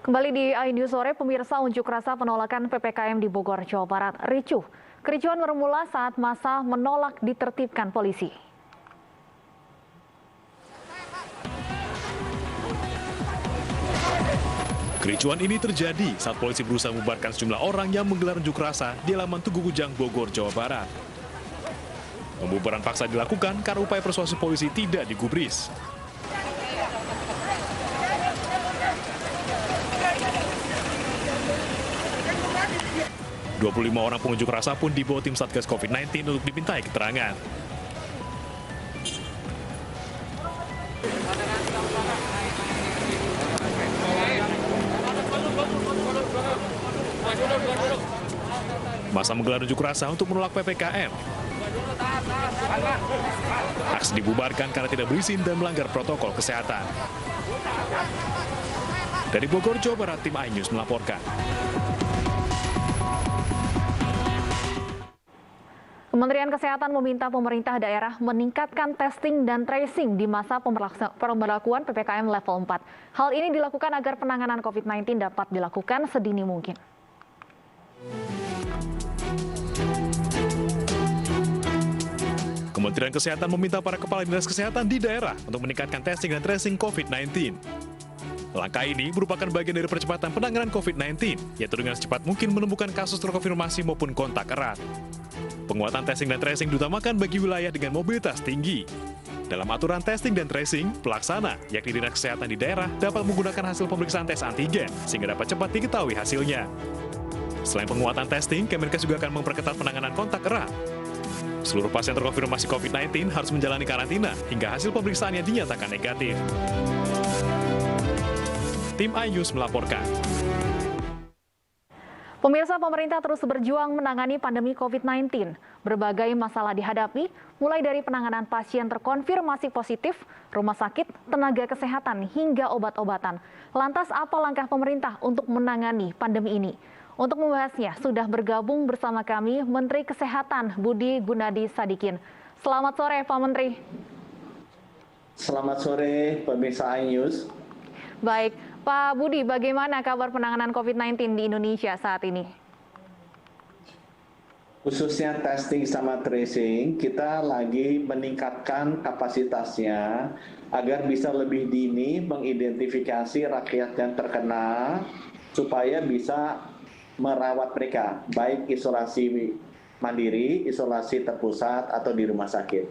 Kembali di iNews Sore, pemirsa, unjuk rasa penolakan PPKM di Bogor, Jawa Barat ricuh. Kericuhan bermula saat massa menolak ditertibkan polisi. Kericuhan ini terjadi saat polisi berusaha membubarkan sejumlah orang yang menggelar unjuk rasa di halaman Tugu Gujang, Bogor, Jawa Barat. Pembubaran paksa dilakukan karena upaya persuasi polisi tidak digubris. ...25 orang pengunjuk rasa pun dibawa tim Satgas COVID-19 untuk dimintai keterangan. Massa menggelar unjuk rasa untuk menolak PPKM. Aksi dibubarkan karena tidak berizin dan melanggar protokol kesehatan. Dari Bogor, Jawa Barat, tim iNews melaporkan. Kementerian Kesehatan meminta pemerintah daerah meningkatkan testing dan tracing di masa pemberlakuan PPKM level 4. Hal ini dilakukan agar penanganan COVID-19 dapat dilakukan sedini mungkin. Kementerian Kesehatan meminta para kepala dinas kesehatan di daerah untuk meningkatkan testing dan tracing COVID-19. Langkah ini merupakan bagian dari percepatan penanganan COVID-19, yaitu dengan secepat mungkin menemukan kasus terkonfirmasi maupun kontak erat. Penguatan testing dan tracing diutamakan bagi wilayah dengan mobilitas tinggi. Dalam aturan testing dan tracing, pelaksana, yakni dinas kesehatan di daerah, dapat menggunakan hasil pemeriksaan tes antigen, sehingga dapat cepat diketahui hasilnya. Selain penguatan testing, Kemenkes juga akan memperketat penanganan kontak erat. Seluruh pasien terkonfirmasi COVID-19 harus menjalani karantina hingga hasil pemeriksaannya dinyatakan negatif. Tim iNews melaporkan. Pemirsa, pemerintah terus berjuang menangani pandemi COVID-19. Berbagai masalah dihadapi, mulai dari penanganan pasien terkonfirmasi positif, rumah sakit, tenaga kesehatan, hingga obat-obatan. Lantas apa langkah pemerintah untuk menangani pandemi ini? Untuk membahasnya, sudah bergabung bersama kami Menteri Kesehatan Budi Gunadi Sadikin. Selamat sore, Pak Menteri. Selamat sore, pemirsa iNews. Baik, Pak Budi, bagaimana kabar penanganan COVID-19 di Indonesia saat ini? Khususnya testing sama tracing, kita lagi meningkatkan kapasitasnya agar bisa lebih dini mengidentifikasi rakyat yang terkena supaya bisa merawat mereka, baik isolasi mandiri, isolasi terpusat, atau di rumah sakit.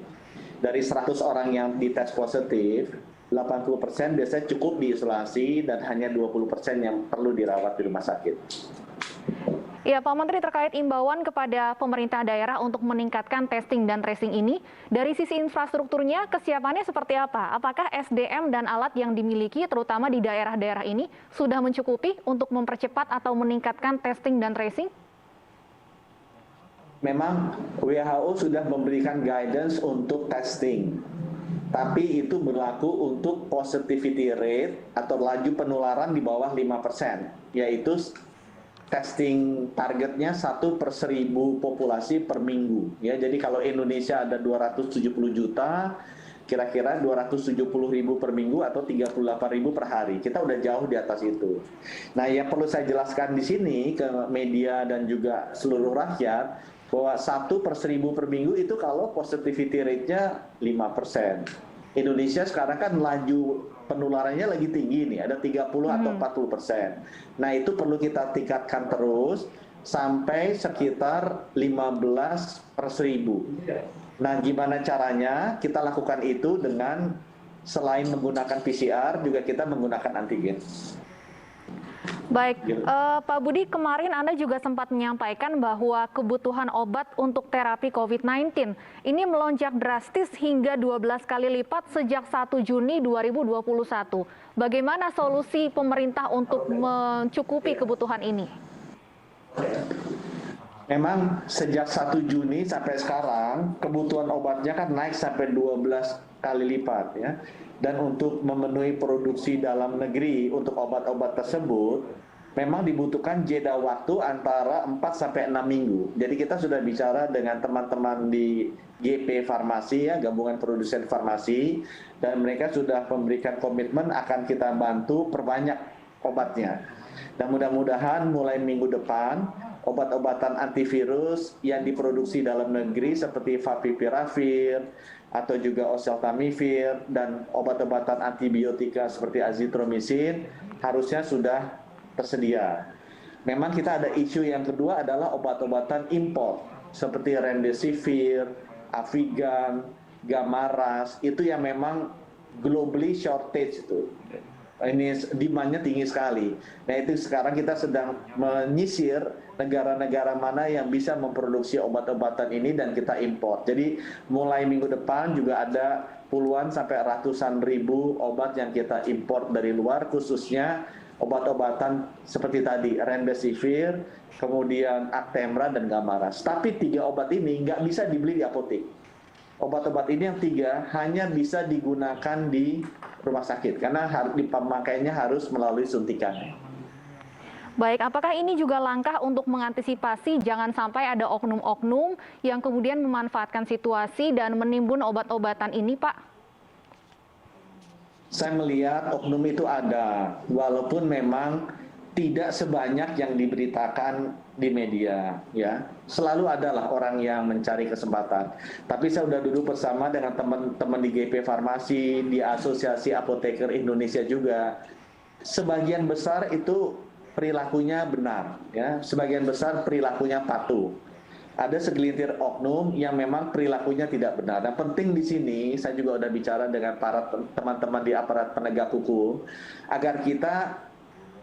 Dari 100 orang yang dites positif, 80% biasanya cukup diisolasi dan hanya 20% yang perlu dirawat di rumah sakit. Ya, Pak Menteri, terkait imbauan kepada pemerintah daerah untuk meningkatkan testing dan tracing ini, dari sisi infrastrukturnya, kesiapannya seperti apa? Apakah SDM dan alat yang dimiliki, terutama di daerah-daerah ini, sudah mencukupi untuk mempercepat atau meningkatkan testing dan tracing? Memang WHO sudah memberikan guidance untuk testing, tapi itu berlaku untuk positivity rate atau laju penularan di bawah 5%, yaitu testing targetnya 1 per 1000 populasi per minggu. Ya, jadi kalau Indonesia ada 270 juta, kira-kira 270.000 per minggu atau 38.000 per hari. Kita udah jauh di atas itu. Nah, yang perlu saya jelaskan di sini ke media dan juga seluruh rakyat, bahwa 1 per 1000 per minggu itu kalau positivity rate-nya 5%. Indonesia sekarang kan laju penularannya lagi tinggi nih, ada 30 atau 40%. Nah, itu perlu kita tingkatkan terus sampai sekitar 15 per 1000. Nah, gimana caranya? Kita lakukan itu dengan selain menggunakan PCR, juga kita menggunakan antigen. Baik, Pak Budi, kemarin Anda juga sempat menyampaikan bahwa kebutuhan obat untuk terapi COVID-19 ini melonjak drastis hingga 12 kali lipat sejak 1 Juni 2021. Bagaimana solusi pemerintah untuk mencukupi kebutuhan ini? Memang sejak 1 Juni sampai sekarang kebutuhan obatnya kan naik sampai 12 kali lipat ya. Dan untuk memenuhi produksi dalam negeri untuk obat-obat tersebut memang dibutuhkan jeda waktu antara 4 sampai 6 minggu. Jadi kita sudah bicara dengan teman-teman di GP Farmasi ya, Gabungan Produsen Farmasi, dan mereka sudah memberikan komitmen akan kita bantu perbanyak obatnya. Dan mudah-mudahan mulai minggu depan, obat-obatan antivirus yang diproduksi dalam negeri seperti favipiravir atau juga oseltamivir dan obat-obatan antibiotika seperti azitromisin harusnya sudah tersedia. Memang kita ada isu yang kedua adalah obat-obatan impor seperti remdesivir, Avigan, Gamaras, itu yang memang globally shortage itu. Ini demand-nya tinggi sekali. Nah itu sekarang kita sedang menyisir negara-negara mana yang bisa memproduksi obat-obatan ini dan kita impor. Jadi mulai minggu depan juga ada puluhan sampai ratusan ribu obat yang kita impor dari luar, khususnya obat-obatan seperti tadi, remdesivir, kemudian Actemra dan Gamaras. Tapi 3 obat ini nggak bisa dibeli di apotek. Obat-obat ini yang 3 hanya bisa digunakan di rumah sakit karena pemakaiannya harus melalui suntikan. Baik, apakah ini juga langkah untuk mengantisipasi jangan sampai ada oknum-oknum yang kemudian memanfaatkan situasi dan menimbun obat-obatan ini, Pak? Saya melihat oknum itu ada, walaupun memang tidak sebanyak yang diberitakan di media, ya. Selalu adalah orang yang mencari kesempatan. Tapi saya sudah duduk bersama dengan teman-teman di GP Farmasi, di Asosiasi Apoteker Indonesia juga. Sebagian besar itu perilakunya benar, ya. Sebagian besar perilakunya patuh. Ada segelintir oknum yang memang perilakunya tidak benar. Dan penting di sini, saya juga sudah bicara dengan para teman-teman di aparat penegak hukum, agar kita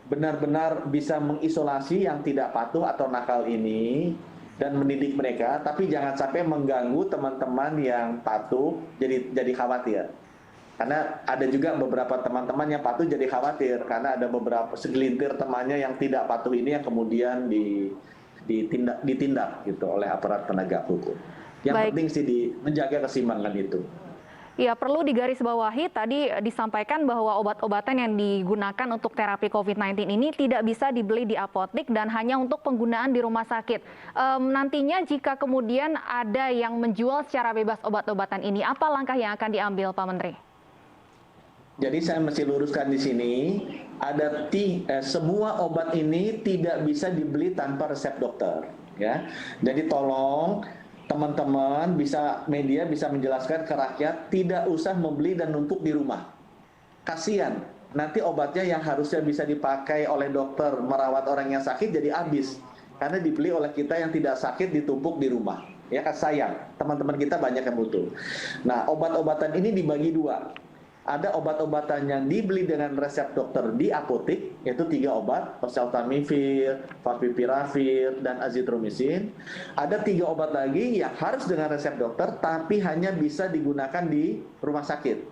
benar-benar bisa mengisolasi yang tidak patuh atau nakal ini dan mendidik mereka, tapi jangan sampai mengganggu teman-teman yang patuh jadi khawatir. Karena ada juga beberapa teman-teman yang patuh jadi khawatir karena ada beberapa segelintir temannya yang tidak patuh ini yang kemudian ditindak gitu oleh aparat penegak hukum. Yang penting sih menjaga keseimbangan itu. Ya, perlu digarisbawahi tadi disampaikan bahwa obat-obatan yang digunakan untuk terapi COVID-19 ini tidak bisa dibeli di apotek dan hanya untuk penggunaan di rumah sakit. Nantinya jika kemudian ada yang menjual secara bebas obat-obatan ini, apa langkah yang akan diambil, Pak Menteri? Jadi saya mesti luruskan di sini, ada semua obat ini tidak bisa dibeli tanpa resep dokter, ya. Jadi tolong teman-teman media bisa menjelaskan ke rakyat tidak usah membeli dan numpuk di rumah. Kasihan, nanti obatnya yang harusnya bisa dipakai oleh dokter merawat orang yang sakit jadi habis karena dibeli oleh kita yang tidak sakit ditumpuk di rumah. Ya kan sayang, teman-teman kita banyak yang butuh. Nah, obat-obatan ini dibagi 2. Ada obat-obatan yang dibeli dengan resep dokter di apotek, yaitu 3 obat, oseltamivir, favipiravir, dan azitromisin. Ada 3 obat lagi yang harus dengan resep dokter, tapi hanya bisa digunakan di rumah sakit,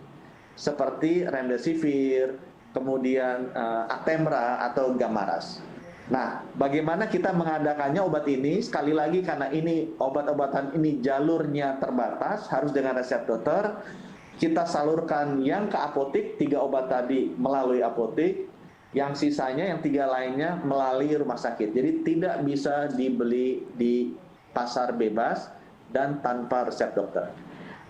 seperti remdesivir, kemudian Actemra atau Gamaras. Nah, bagaimana kita mengadakannya obat ini? Sekali lagi karena ini obat-obatan ini jalurnya terbatas, harus dengan resep dokter. Kita salurkan yang ke apotek, 3 obat tadi melalui apotek, yang sisanya, yang 3 lainnya melalui rumah sakit. Jadi tidak bisa dibeli di pasar bebas dan tanpa resep dokter.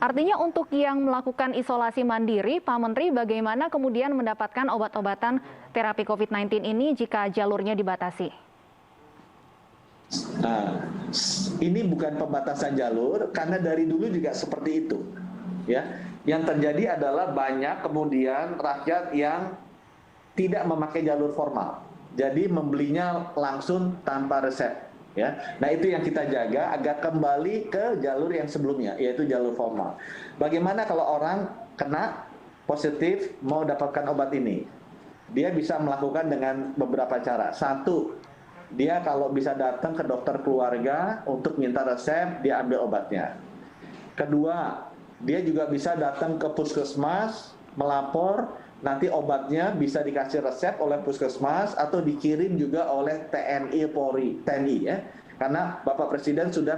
Artinya untuk yang melakukan isolasi mandiri, Pak Menteri, bagaimana kemudian mendapatkan obat-obatan terapi COVID-19 ini jika jalurnya dibatasi? Nah, ini bukan pembatasan jalur, karena dari dulu juga seperti itu, ya. Yang terjadi adalah banyak kemudian rakyat yang tidak memakai jalur formal. Jadi membelinya langsung tanpa resep, ya. Nah, itu yang kita jaga agar kembali ke jalur yang sebelumnya, yaitu jalur formal. Bagaimana kalau orang kena positif mau dapatkan obat ini? Dia bisa melakukan dengan beberapa cara. 1, dia kalau bisa datang ke dokter keluarga untuk minta resep, dia ambil obatnya. Kedua, dia juga bisa datang ke puskesmas, melapor, nanti obatnya bisa dikasih resep oleh puskesmas atau dikirim juga oleh TNI Polri, TNI, ya. Karena Bapak Presiden sudah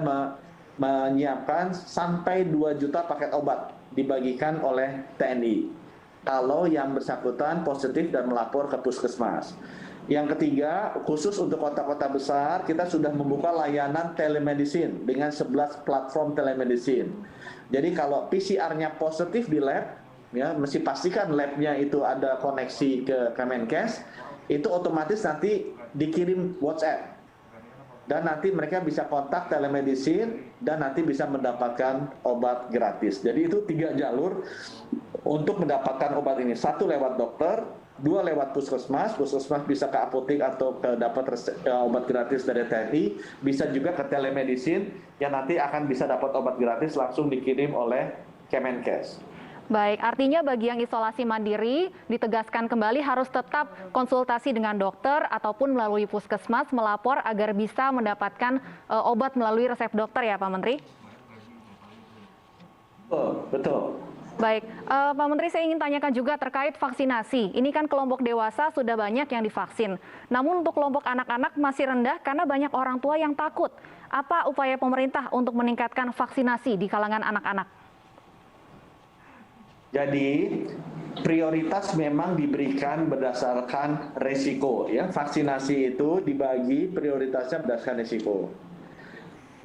menyiapkan sampai 2 juta paket obat dibagikan oleh TNI. Kalau yang bersangkutan positif dan melapor ke puskesmas. Yang ketiga, khusus untuk kota-kota besar, kita sudah membuka layanan telemedicine dengan 11 platform telemedicine. Jadi kalau PCR-nya positif di lab, ya mesti pastikan labnya itu ada koneksi ke Kemenkes. itu otomatis nanti dikirim WhatsApp. Dan nanti mereka bisa kontak telemedicine dan nanti bisa mendapatkan obat gratis. Jadi itu 3 jalur untuk mendapatkan obat ini. 1 lewat dokter, 2 lewat puskesmas bisa ke apotek atau dapat obat gratis dari TNI, bisa juga ke telemedicine yang nanti akan bisa dapat obat gratis langsung dikirim oleh Kemenkes. Baik, artinya bagi yang isolasi mandiri ditegaskan kembali harus tetap konsultasi dengan dokter ataupun melalui puskesmas melapor agar bisa mendapatkan obat melalui resep dokter ya Pak Menteri? Betul. Baik, Pak Menteri saya ingin tanyakan juga terkait vaksinasi. Ini kan kelompok dewasa sudah banyak yang divaksin. Namun untuk kelompok anak-anak masih rendah karena banyak orang tua yang takut. Apa upaya pemerintah untuk meningkatkan vaksinasi di kalangan anak-anak? Jadi prioritas memang diberikan berdasarkan resiko ya. Vaksinasi itu dibagi prioritasnya berdasarkan resiko.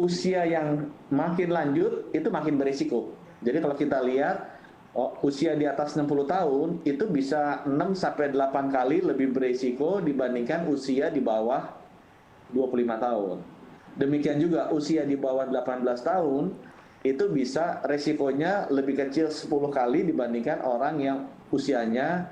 Usia yang makin lanjut itu makin berisiko. Jadi kalau kita lihat usia di atas 60 tahun itu bisa 6 sampai 8 kali lebih berisiko dibandingkan usia di bawah 25 tahun. Demikian juga usia di bawah 18 tahun itu bisa resikonya lebih kecil 10 kali dibandingkan orang yang usianya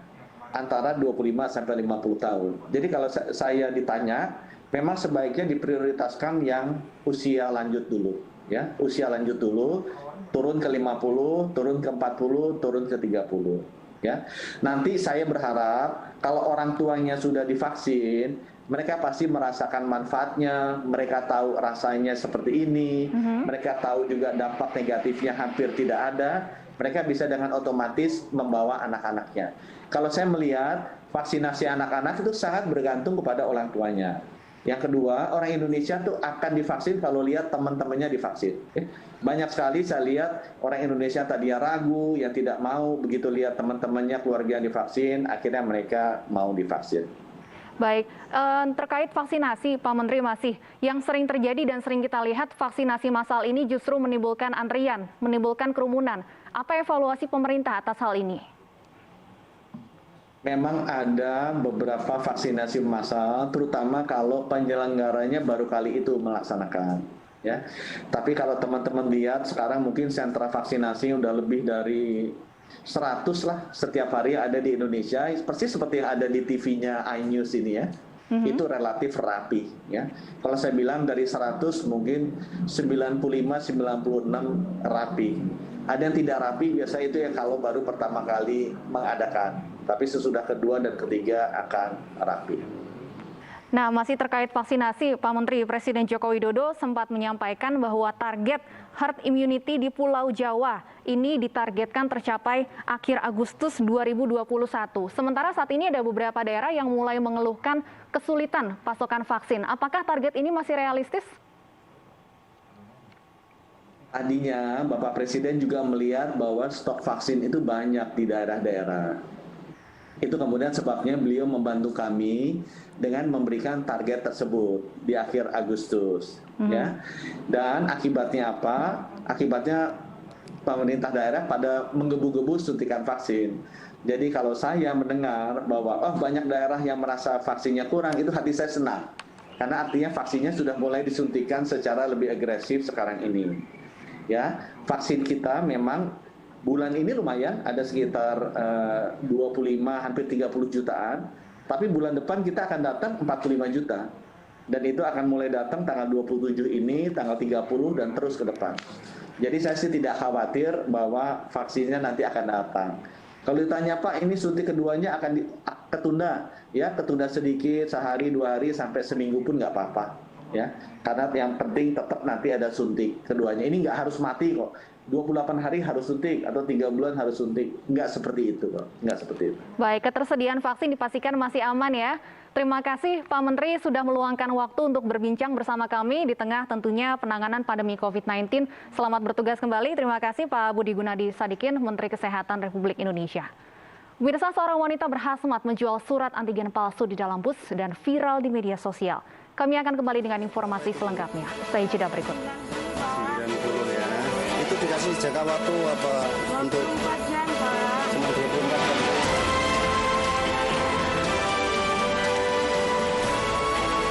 antara 25 sampai 50 tahun. Jadi kalau saya ditanya, memang sebaiknya diprioritaskan yang usia lanjut dulu, ya. Usia lanjut dulu, turun ke 50, turun ke 40, turun ke 30, ya. Nanti saya berharap kalau orang tuanya sudah divaksin, mereka pasti merasakan manfaatnya, mereka tahu rasanya seperti ini, mereka tahu juga dampak negatifnya hampir tidak ada, mereka bisa dengan otomatis membawa anak-anaknya. Kalau saya melihat vaksinasi anak-anak itu sangat bergantung kepada orang tuanya. Yang kedua, orang Indonesia tuh akan divaksin kalau lihat teman-temannya divaksin. Banyak sekali saya lihat orang Indonesia tadinya ragu, yang tidak mau, begitu lihat teman-temannya, keluarga yang divaksin, akhirnya mereka mau divaksin. Baik, terkait vaksinasi Pak Menteri masih yang sering terjadi dan sering kita lihat vaksinasi massal ini justru menimbulkan antrian, menimbulkan kerumunan. Apa evaluasi pemerintah atas hal ini? Memang ada beberapa vaksinasi massal, terutama kalau penyelenggaranya baru kali itu melaksanakan. Ya, tapi kalau teman-teman lihat sekarang mungkin sentra vaksinasi udah lebih dari 100 lah setiap hari ada di Indonesia, persis seperti yang ada di TV-nya iNews ini ya. Itu relatif rapi ya. Kalau saya bilang dari 100 mungkin 95-96 rapi. Ada yang tidak rapi biasa itu ya kalau baru pertama kali mengadakan. Tapi sesudah kedua dan ketiga akan rapi. Nah, masih terkait vaksinasi, Pak Menteri, Presiden Joko Widodo sempat menyampaikan bahwa target herd immunity di Pulau Jawa ini ditargetkan tercapai akhir Agustus 2021. Sementara saat ini ada beberapa daerah yang mulai mengeluhkan kesulitan pasokan vaksin. Apakah target ini masih realistis? Tadinya Bapak Presiden juga melihat bahwa stok vaksin itu banyak di daerah-daerah. Itu kemudian sebabnya beliau membantu kami dengan memberikan target tersebut di akhir Agustus, ya. Dan akibatnya apa? Akibatnya pemerintah daerah pada menggebu-gebu suntikan vaksin. Jadi kalau saya mendengar bahwa banyak daerah yang merasa vaksinnya kurang, itu hati saya senang. Karena artinya vaksinnya sudah mulai disuntikan secara lebih agresif sekarang ini. Ya, vaksin kita memang bulan ini lumayan, ada sekitar 25, hampir 30 jutaan. Tapi bulan depan kita akan datang 45 juta. Dan itu akan mulai datang tanggal 27 ini, tanggal 30, dan terus ke depan. Jadi saya sih tidak khawatir bahwa vaksinnya nanti akan datang. Kalau ditanya Pak, ini suntik keduanya akan ketunda. Ya, ketunda sedikit, sehari, 2 hari, sampai seminggu pun nggak apa-apa. Ya, karena yang penting tetap nanti ada suntik keduanya. Ini nggak harus mati kok. 28 hari harus suntik atau 3 bulan harus suntik. Nggak seperti itu kok. Nggak seperti itu. Baik, ketersediaan vaksin dipastikan masih aman ya. Terima kasih Pak Menteri sudah meluangkan waktu untuk berbincang bersama kami di tengah tentunya penanganan pandemi COVID-19. Selamat bertugas kembali. Terima kasih Pak Budi Gunadi Sadikin, Menteri Kesehatan Republik Indonesia. Pemirsa, seorang wanita berhasmat menjual surat antigen palsu di dalam bus dan viral di media sosial. Kami akan kembali dengan informasi selengkapnya. Saya jeda berikut. 90 ya. Itu dikasih jangka waktu apa untuk